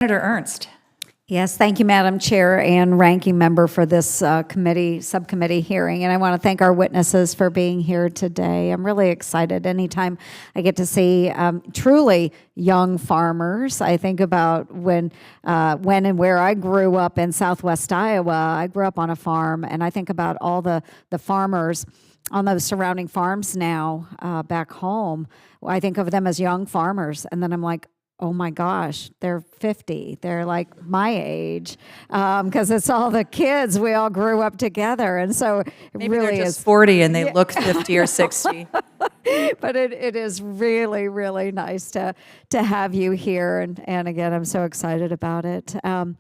Senator Ernst. Yes, thank you, Madam Chair and Ranking Member, for this subcommittee hearing. And I want to thank our witnesses for being here today. I'm really excited anytime I get to see truly young farmers. I think about when and where I grew up in Southwest Iowa. I grew up on a farm, and I think about all the farmers on those surrounding farms now back home. I think of them as young farmers, and then I'm like, oh my gosh, they're 50. They're like my age, because it's all the kids. We all grew up together, and so it Maybe really they're just is 40 and they look 50 or 60. But it is really, really nice to have you here, and again, I'm so excited about it. And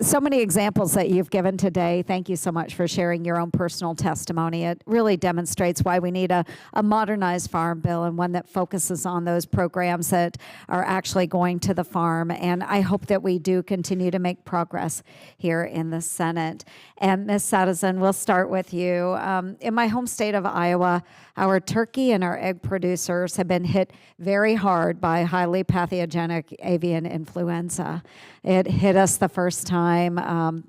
so many examples that you've given today. Thank you so much for sharing your own personal testimony. It really demonstrates why we need a modernized farm bill, and one that focuses on those programs that are actually going to the farm. And I hope that we do continue to make progress here in the Senate. And Ms. Sadison, we'll start with you. In my home state of Iowa, our turkey and our egg producers have been hit very hard by highly pathogenic avian influenza. It hit us the first time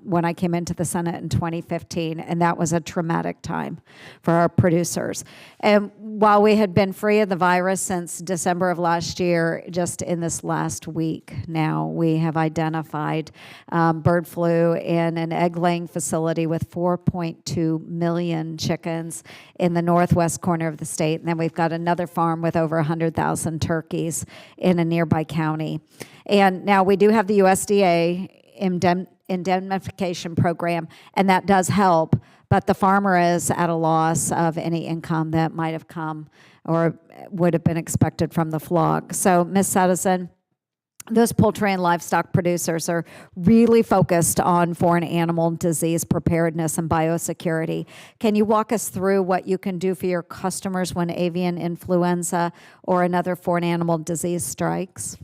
when I came into the Senate in 2015, and that was a traumatic time for our producers. And while we had been free of the virus since December of last year, just in this last week now, we have identified bird flu in an egg-laying facility with 4.2 million chickens in the northwest corner of the state. And then we've got another farm with over 100,000 turkeys in a nearby county. And now we do have the USDA indemnification program, and that does help, but the farmer is at a loss of any income that might have come or would have been expected from the flock. So, Ms. Sadison, those poultry and livestock producers are really focused on foreign animal disease preparedness and biosecurity. Can you walk us through what you can do for your customers when avian influenza or another foreign animal disease strikes?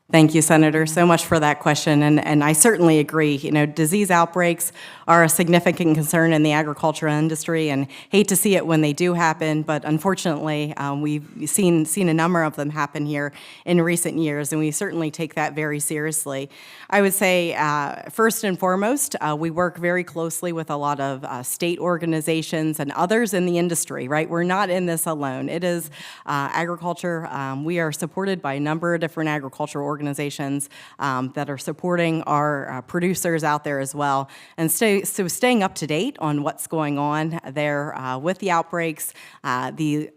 Thank you, Senator, so much for that question, and I certainly agree. You know, disease outbreaks are a significant concern in the agricultural industry, and hate to see it when they do happen, but unfortunately, we've seen a number of them happen here in recent years, and we certainly take that very seriously. I would say, first and foremost, we work very closely with a lot of state organizations and others in the industry, right? We're not in this alone. It is agriculture. We are supported by a number of different agricultural organizations that are supporting our producers out there as well. And so staying up to date on what's going on there with the outbreaks, the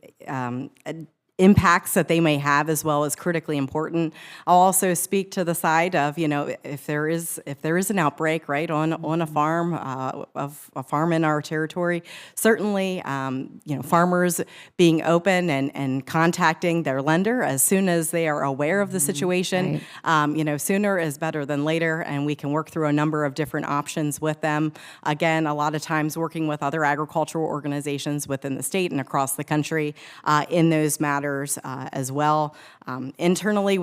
impacts that they may have as well is critically important. I'll also speak to the side of, you know, if there is an outbreak, right, on a farm, of a farm in our territory, certainly, you know, farmers being open and contacting their lender as soon as they are aware of the situation. Right. You know, sooner is better than later, and we can work through a number of different options with them. Again, a lot of times working with other agricultural organizations within the state and across the country in those matters. As well. Internally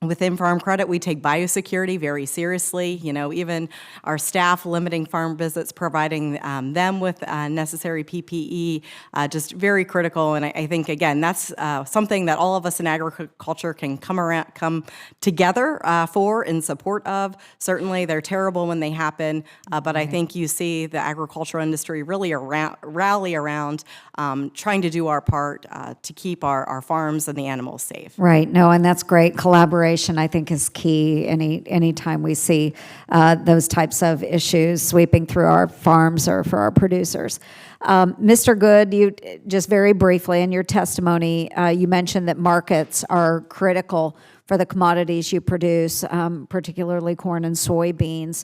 within Farm Credit, we take biosecurity very seriously. You know, even our staff limiting farm visits, providing them with necessary PPE, just very critical. And I think, again, that's something that all of us in agriculture can come together for in support of. Certainly, they're terrible when they happen, but I think you see the agricultural industry really rally around trying to do our part to keep our farms and the animals safe. Right. No, and that's great. Collaboration, I think, is key any time we see those types of issues sweeping through our farms or for our producers. Mr. Good, you just very briefly in your testimony, you mentioned that markets are critical for the commodities you produce, particularly corn and soybeans.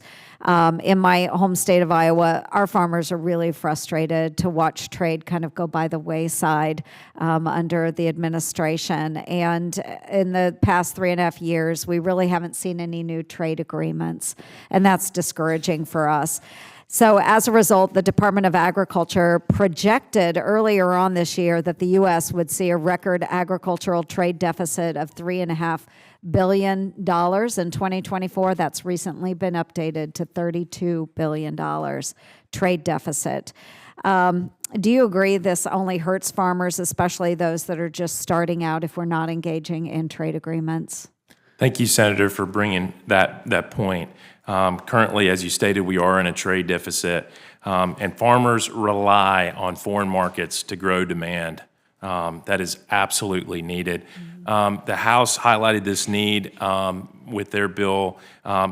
In my home state of Iowa, our farmers are really frustrated to watch trade kind of go by the wayside under the administration. And in the past 3.5 years, we really haven't seen any new trade agreements, and that's discouraging for us. So as a result, the Department of Agriculture projected earlier on this year that the U.S. would see a record agricultural trade deficit of $3.5 billion in 2024. That's recently been updated to $32 billion trade deficit. Do you agree this only hurts farmers, especially those that are just starting out, if we're not engaging in trade agreements? Thank you, Senator, for bringing that point. Currently, as you stated, we are in a trade deficit, and farmers rely on foreign markets to grow demand. That is absolutely needed. The House highlighted this need with their bill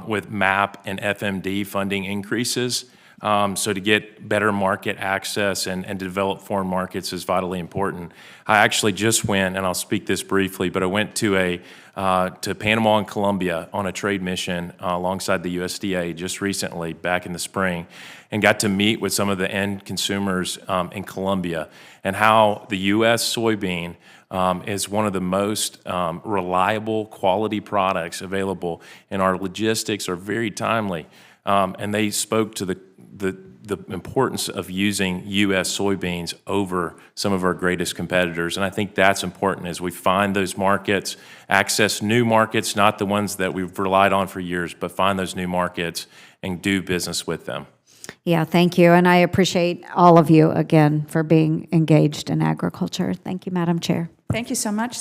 with MAP and FMD funding increases. So to get better market access and to develop foreign markets is vitally important. I actually just went, and I'll speak this briefly, but I went to to Panama and Colombia on a trade mission alongside the USDA just recently, back in the spring, and got to meet with some of the end consumers in Colombia and how the U.S. soybean is one of the most reliable quality products available, and our logistics are very timely. And they spoke to the importance of using U.S. soybeans over some of our greatest competitors. And I think that's important as we find those markets, access new markets, not the ones that we've relied on for years, but find those new markets and do business with them. Yeah, thank you. And I appreciate all of you again for being engaged in agriculture. Thank you, Madam Chair. Thank you so much.